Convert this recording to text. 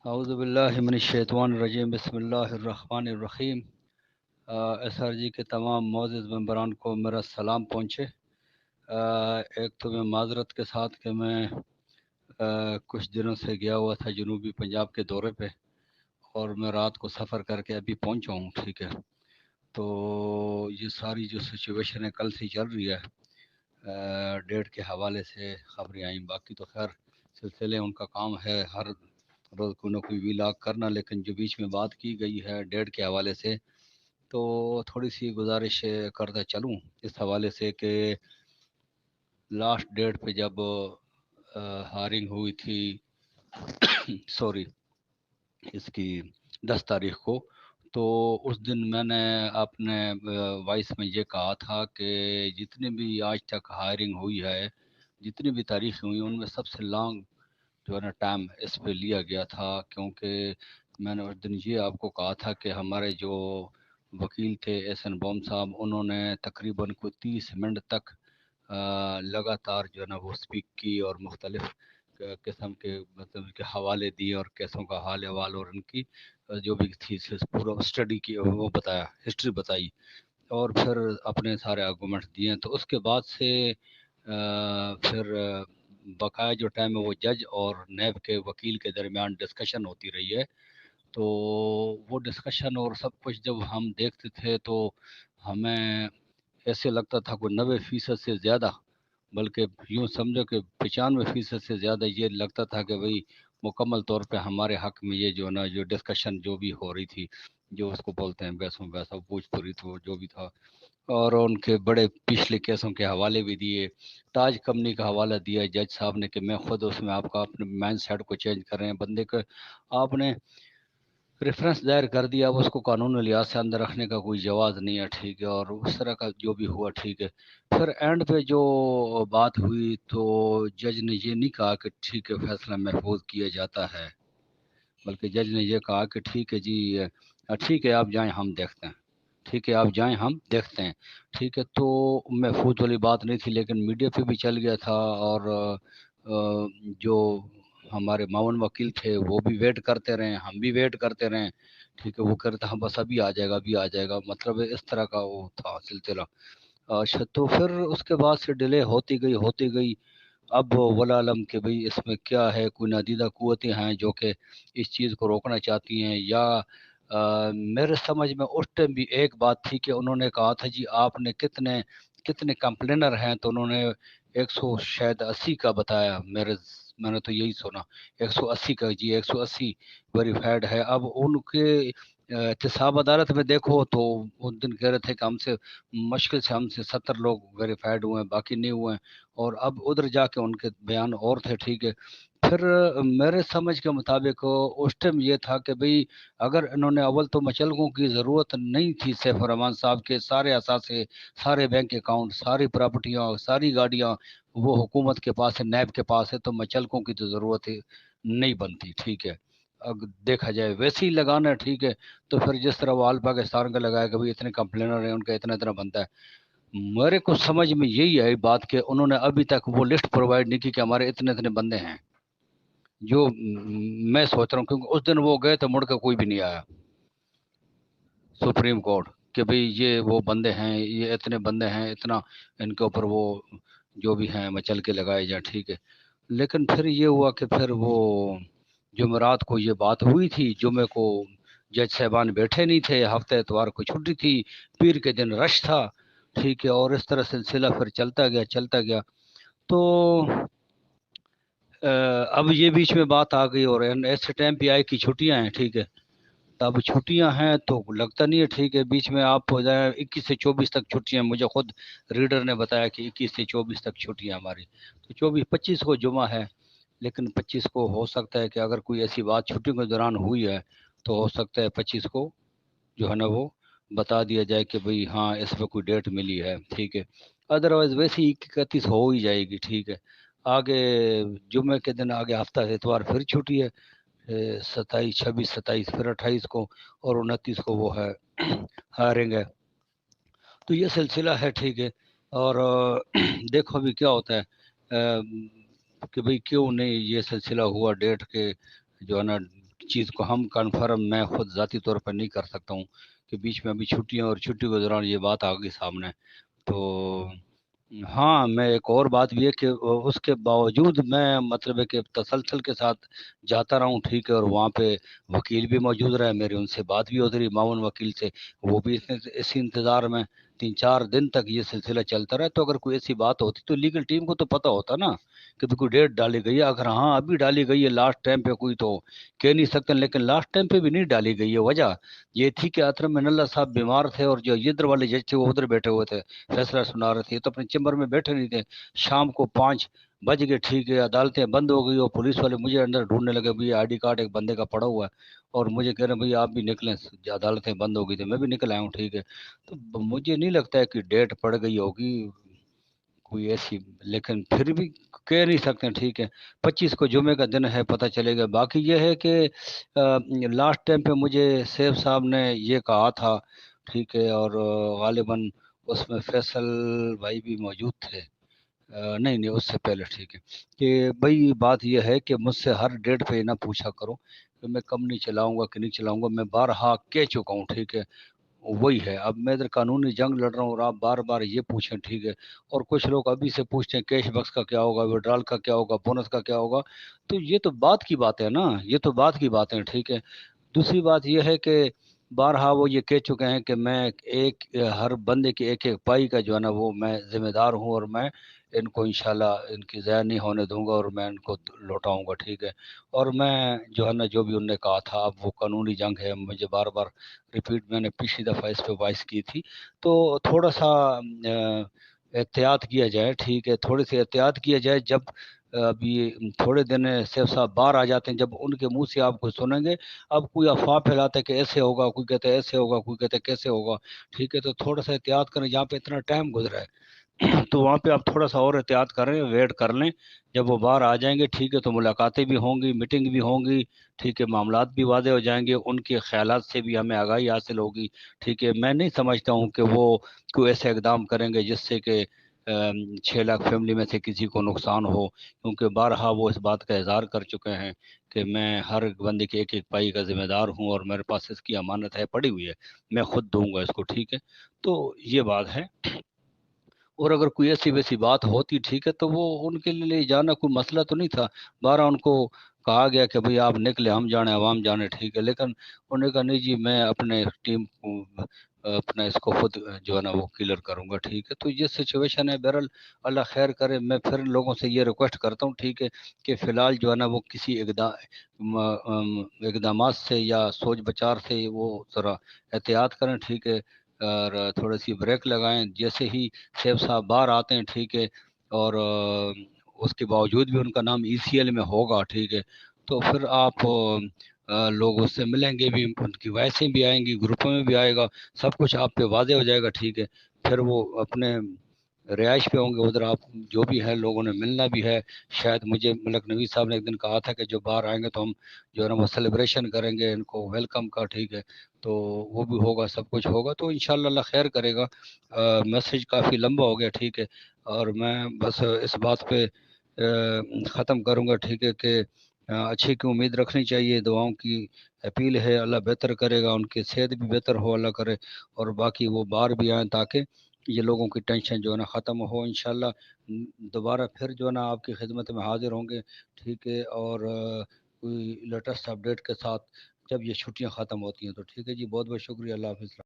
اعوذ باللہ من الشیطان الرجیم بسم اللہ الرحمن الرحیم۔ ایس آر جی کے تمام معزز ممبران کو میرا سلام پہنچے۔ ایک تو میں معذرت کے ساتھ کہ میں کچھ دنوں سے گیا ہوا تھا جنوبی پنجاب کے دورے پہ، اور میں رات کو سفر کر کے ابھی پہنچا ہوں، ٹھیک ہے۔ تو یہ ساری جو سچویشن ہے کل سے چل رہی ہے، ڈیٹ کے حوالے سے خبریں آئیں، باقی تو خیر سلسلے ان کا کام ہے ہر روز کوئی نہ کوئی ویلاگ کرنا، لیکن جو بیچ میں بات کی گئی ہے ڈیٹ کے حوالے سے، تو تھوڑی سی گزارش کرتا چلوں اس حوالے سے کہ لاسٹ ڈیٹ پہ جب ہائرنگ ہوئی تھی سوری اس کی 10 تاریخ کو، تو اس دن میں نے اپنے وائس میں یہ کہا تھا کہ جتنی بھی آج تک ہائرنگ ہوئی ہے، جتنی بھی تاریخ ہوئی، ان میں سب سے لانگ جو ہے نا ٹائم اس پہ لیا گیا تھا، کیونکہ میں نے اس دن یہ آپ کو کہا تھا کہ ہمارے جو وکیل تھے ایس این بوم صاحب، انہوں نے تقریباً کوئی 30 منٹ تک لگاتار جو ہے نا وہ اسپیک کی، اور مختلف قسم کے مطلب کے حوالے دیے، اور کیسوں کا حال احوال اور ان کی جو بھی تھی پورا اسٹڈی کی، وہ بتایا، ہسٹری بتائی، اور پھر اپنے سارے آرگومنٹ دیے۔ تو اس کے بعد سے پھر بقایا جو ٹائم ہے وہ جج اور نیب کے وکیل کے درمیان ڈسکشن ہوتی رہی ہے۔ تو وہ ڈسکشن اور سب کچھ جب ہم دیکھتے تھے تو ہمیں ایسے لگتا تھا کوئی 90% سے زیادہ، بلکہ یوں سمجھو کہ 95% سے زیادہ یہ لگتا تھا کہ بھئی مکمل طور پہ ہمارے حق میں یہ جو نا جو ڈسکشن جو بھی ہو رہی تھی، جو اس کو بولتے ہیں بحثوں بحث پوچھ پوری تو جو بھی تھا، اور ان کے بڑے پچھلے کیسوں کے حوالے بھی دیے۔ تاج کمپنی کا حوالہ دیا جج صاحب نے کہ میں خود اس میں آپ کا اپنے مائنڈ سیٹ کو چینج کر رہے ہیں، بندے کو آپ نے ریفرنس دائر کر دیا، اب اس کو قانون لحاظ سے اندر رکھنے کا کوئی جواز نہیں ہے، ٹھیک ہے، اور اس طرح کا جو بھی ہوا، ٹھیک ہے۔ پھر اینڈ پہ جو بات ہوئی تو جج نے یہ نہیں کہا کہ ٹھیک ہے فیصلہ محفوظ کیا جاتا ہے، بلکہ جج نے یہ کہا کہ ٹھیک ہے جی، ٹھیک ہے آپ جائیں ہم دیکھتے ہیں، ٹھیک ہے آپ جائیں ہم دیکھتے ہیں، ٹھیک ہے۔ تو محفوظ والی بات نہیں تھی، لیکن میڈیا پہ بھی چل گیا تھا، اور جو ہمارے معاون وکیل تھے وہ بھی ویٹ کرتے رہے، ہم بھی ویٹ کرتے رہے، ٹھیک ہے۔ وہ کرتا ہم بس ابھی آ جائے گا، ابھی آ جائے گا، مطلب اس طرح کا وہ تھا سلسلہ۔ اچھا، تو پھر اس کے بعد سے ڈیلے ہوتی گئی۔ اب ولا علم کہ بھئی اس میں کیا ہے، کوئی نادیدہ قوتیں ہیں جو کہ اس چیز کو روکنا چاہتی ہیں، یا میرے سمجھ میں اس ٹائم بھی ایک بات تھی کہ انہوں نے کہا تھا جی آپ نے کتنے کمپلینر ہیں، تو انہوں نے 180 کا بتایا، میں نے تو یہی سنا 180 کا، جی 180 ویریفائڈ ہے۔ اب ان کے احتساب عدالت میں دیکھو تو اس دن کہہ رہے تھے کہ ہم سے مشکل سے 70 لوگ ویریفائڈ ہوئے ہیں، باقی نہیں ہوئے ہیں، اور اب ادھر جا کے ان کے بیان اور تھے، ٹھیک ہے۔ پھر میرے سمجھ کے مطابق اس ٹائم یہ تھا کہ بھئی اگر انہوں نے اول تو مچلگوں کی ضرورت نہیں تھی، سیف الرحمان صاحب کے سارے اثاثے، سارے بینک اکاؤنٹ، ساری پراپرٹیاں، ساری گاڑیاں وہ حکومت کے پاس ہے، نیب کے پاس ہے، تو مچلکوں کی تو ضرورت نہیں بنتی، ٹھیک ہے۔ اگر دیکھا جائے ویسے ہی لگانا ہے، ٹھیک ہے، تو پھر جس طرح وہ آل پاکستان کا لگایا کہ بھئی اتنے کمپلینر ہیں، ان کا اتنا بنتا ہے۔ میرے کو سمجھ میں یہی ہے بات کہ انہوں نے ابھی تک وہ لسٹ پرووائڈ نہیں کی کہ ہمارے اتنے بندے ہیں، جو میں سوچ رہا ہوں، کیونکہ اس دن وہ گئے تو مڑ کے کوئی بھی نہیں آیا سپریم کورٹ کہ بھئی یہ وہ بندے ہیں، یہ اتنے بندے ہیں، اتنا ان کے اوپر وہ جو بھی ہیں مچل کے لگائے جائیں، ٹھیک ہے۔ لیکن پھر یہ ہوا کہ پھر وہ جمعرات کو یہ بات ہوئی تھی، جمعے کو جج صاحبان بیٹھے نہیں تھے، ہفتہ اتوار کو چھٹی تھی، پیر کے دن رش تھا، ٹھیک ہے، اور اس طرح سلسلہ پھر چلتا گیا۔ تو اب یہ بیچ میں بات آ گئی، اور ایسے ٹائم پہ آئے کہ چھٹیاں ہیں، ٹھیک ہے۔ اب چھٹیاں ہیں تو لگتا نہیں ہے، ٹھیک ہے، بیچ میں آپ ہو جائیں 21 سے 24 تک چھٹیاں، مجھے خود ریڈر نے بتایا کہ 21 سے 24 تک چھٹیاں ہماری، تو 25 کو جمعہ ہے، لیکن 25 کو ہو سکتا ہے کہ اگر کوئی ایسی بات چھٹیوں کے دوران ہوئی ہے تو ہو سکتا ہے 25 کو جو ہے نا وہ بتا دیا جائے کہ بھئی ہاں اس پہ کوئی ڈیٹ ملی ہے، ٹھیک ہے۔ ادروائز ویسے ہی 31 ہو ہی جائے گی، ٹھیک ہے۔ آگے جمعے کے دن آگے ہفتہ اتوار پھر چھٹی ہے، 27 26 27 پھر 28 کو، اور 29 کو وہ ہے ہائرنگ ہے۔ تو یہ سلسلہ ہے، ٹھیک ہے۔ اور دیکھو ابھی کیا ہوتا ہے کہ بھئی کیوں نہیں یہ سلسلہ ہوا ڈیٹ کے جو ہے نا چیز کو ہم کنفرم میں خود ذاتی طور پر نہیں کر سکتا ہوں کہ بیچ میں ابھی چھٹیاں اور چھٹی کے دوران یہ بات آ گئی سامنے. تو ہاں، میں ایک اور بات بھی ہے کہ اس کے باوجود میں مطلب ہے کہ تسلسل کے ساتھ جاتا رہا ہوں، ٹھیک ہے، اور وہاں پہ وکیل بھی موجود رہے، میری ان سے بات بھی ہوتی رہی، معاون وکیل سے، وہ بھی اسی انتظار میں 3-4 دن تک یہ سلسلہ چلتا رہا. تو اگر کوئی ایسی بات ہوتی تو لیگل ٹیم کو تو پتہ ہوتا نا کہ بھی کوئی ڈیٹ ڈالی گئی ہے. اگر ہاں ابھی ڈالی گئی ہے لاسٹ ٹائم پہ کوئی تو کہہ نہیں سکتے، لیکن لاسٹ ٹائم پہ بھی نہیں ڈالی گئی ہے. وجہ یہ تھی کہ اطہر من اللہ صاحب بیمار تھے، اور جو ادھر والے جج تھے وہ ادھر بیٹھے ہوئے تھے، فیصلہ سنا رہے تھے، تو اپنے چیمبر میں بیٹھے نہیں تھے. شام کو 5 بج گئے، ٹھیک ہے، عدالتیں بند ہو گئی، اور پولیس والے مجھے اندر ڈھونڈنے لگے، بھئی آئی ڈی کارڈ ایک بندے کا پڑا ہوا ہے، اور مجھے کہہ رہے ہیں بھئی آپ بھی نکلیں، عدالتیں بند ہو گئی تھی. میں بھی نکل آیا ہوں، ٹھیک ہے. تو مجھے نہیں لگتا ہے کہ ڈیٹ پڑ گئی ہوگی کوئی ایسی، لیکن پھر بھی کہہ نہیں سکتے، ٹھیک ہے. 25 کو جمعے کا دن ہے، پتہ چلے گا. باقی یہ ہے کہ لاسٹ ٹائم پہ مجھے سیف صاحب نے یہ کہا تھا، ٹھیک ہے، اور غالباً اس میں فیصل بھائی بھی موجود تھے، نہیں نہیں، اس سے پہلے، ٹھیک ہے، کہ بھائی بات یہ ہے کہ مجھ سے ہر ڈیٹ پہ نہ پوچھا کرو کہ میں کم نہیں چلاؤں گا کہ نہیں چلاؤں گا. میں بارہا کہہ چکا ہوں، ٹھیک ہے. وہی ہے، اب میں ادھر قانونی جنگ لڑ رہا ہوں اور آپ بار بار یہ پوچھیں، ٹھیک ہے. اور کچھ لوگ ابھی سے پوچھتے ہیں کیش بکس کا کیا ہوگا، وڈرال کا کیا ہوگا، بونس کا کیا ہوگا. تو یہ تو بات کی بات ہے نا، یہ تو بات کی بات ہے، ٹھیک ہے. دوسری بات یہ ہے کہ بارہا وہ یہ کہہ چکے ہیں کہ میں ایک ہر بندے کی ایک ایک پائی کا جو ہے نا وہ میں ذمہ دار ہوں، اور میں ان کو انشاءاللہ ان کی ضائع نہیں ہونے دوں گا، اور میں ان کو لوٹاؤں گا، ٹھیک ہے. اور میں جو ہے نا جو بھی انہوں نے کہا تھا، اب وہ قانونی جنگ ہے، مجھے بار بار ریپیٹ میں نے پچھلی دفعہ اس پہ وائس کی تھی. تو تھوڑا سا احتیاط کیا جائے، ٹھیک ہے، تھوڑی سی احتیاط کیا جائے. جب ابھی تھوڑے دن سیف صاحب باہر آ جاتے ہیں، جب ان کے منہ سے آپ کو سنیں گے، اب کوئی افواہ پھیلاتا ہے کہ ایسے ہوگا، کوئی کہتا ہے ایسے ہوگا، کوئی کہتا ہے کیسے ہوگا، ٹھیک ہے. تو تھوڑا سا احتیاط کریں، جہاں پہ اتنا ٹائم گزرا ہے تو وہاں پہ آپ تھوڑا سا اور احتیاط کریں، ویٹ کر لیں. جب وہ باہر آ جائیں گے، ٹھیک ہے، تو ملاقاتیں بھی ہوں گی، میٹنگ بھی ہوں گی، ٹھیک ہے، معاملات بھی واضح ہو جائیں گے، ان کے خیالات سے بھی ہمیں آگاہی حاصل ہوگی، ٹھیک ہے. میں نہیں سمجھتا ہوں کہ وہ کوئی ایسے اقدام کریں گے جس سے کہ 6 لاکھ فیملی میں سے کسی کو نقصان ہو، کیونکہ بارہا وہ اس بات کا اظہار کر چکے ہیں کہ میں ہر بندے کے ایک ایک پائی کا ذمہ دار ہوں، اور میرے پاس اس کی امانت ہے، پڑی ہوئی ہے، میں خود دوں گا اس کو، ٹھیک ہے. تو یہ بات ہے. اور اگر کوئی ایسی ویسی بات ہوتی، ٹھیک ہے، تو وہ ان کے لیے جانا کوئی مسئلہ تو نہیں تھا. بارہ ان کو کہا گیا کہ بھئی آپ نکلے، ہم جانے، عوام جانے، ٹھیک ہے. لیکن انہوں نے کہا نہیں جی، میں اپنے ٹیم کو اپنا اس کو خود جو ہے نا وہ کلیئر کروں گا، ٹھیک ہے. تو یہ سچویشن ہے. بہرحال اللہ خیر کرے. میں پھر لوگوں سے یہ ریکویسٹ کرتا ہوں، ٹھیک ہے، کہ فی الحال جو ہے نا وہ کسی اقدامات سے یا سوچ بچار سے وہ ذرا احتیاط کریں، ٹھیک ہے، اور تھوڑی سی بریک لگائیں. جیسے ہی سیف صاحب باہر آتے ہیں، ٹھیک ہے، اور اس کے باوجود بھی ان کا نام ای سی ایل میں ہوگا، ٹھیک ہے، تو پھر آپ لوگ اس سے ملیں گے بھی، ان کی وائسیں بھی آئیں گی، گروپوں میں بھی آئے گا، سب کچھ آپ پہ واضح ہو جائے گا، ٹھیک ہے. پھر وہ اپنے رہائش پہ ہوں گے ادھر، آپ جو بھی ہے لوگوں نے ملنا بھی ہے. شاید مجھے ملک نوید صاحب نے ایک دن کہا تھا کہ جو باہر آئیں گے تو ہم جو ہے نا وہ سیلیبریشن کریں گے ان کو ویلکم کا، ٹھیک ہے. تو وہ بھی ہوگا، سب کچھ ہوگا. تو انشاءاللہ اللہ خیر کرے گا. میسج کافی لمبا ہو گیا، ٹھیک ہے، اور میں بس اس بات پہ ختم کروں گا، ٹھیک ہے، کہ اچھی کی امید رکھنی چاہیے، دعاؤں کی اپیل ہے، اللہ بہتر کرے گا، ان کی صحت بھی بہتر ہو، اللہ کرے. اور باقی وہ باہر بھی آئیں تاکہ یہ لوگوں کی ٹینشن جو ہے نا ختم ہو. انشاءاللہ دوبارہ پھر جو ہے نا آپ کی خدمت میں حاضر ہوں گے، ٹھیک ہے، اور کوئی لیٹسٹ اپڈیٹ کے ساتھ جب یہ چھٹیاں ختم ہوتی ہیں تو، ٹھیک ہے جی. بہت بہت شکریہ. اللہ حافظ.